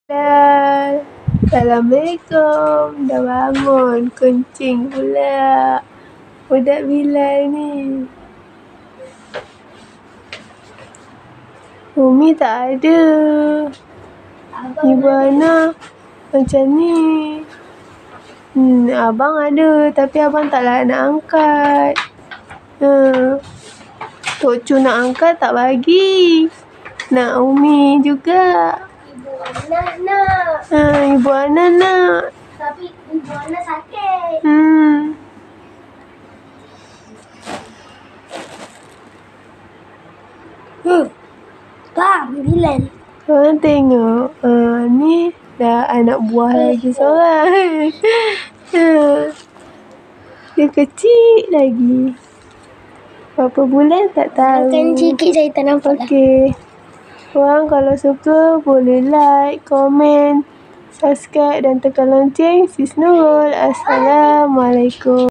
Assalamualaikum. Dah bangun. Kencing pula. Budak Bilal ni. Umi tak ada. Ibu Ana macam ni. Abang ada. Tapi abang taklah nak angkat. Tok Cu nak angkat tak bagi. Nak Umi juga. Ibu Ana nak. Ibu Ana nak. Tapi Ibu Ana sakit. Bang, Bilal. Korang tengok. Ni dah anak buah lagi seorang. Dia kecil lagi. Berapa bulan tak tahu. Makan sikit saya tak nampak dah. Okey. Korang kalau suka boleh like, komen, subscribe dan tekan lonceng. Sis Nurul. Assalamualaikum.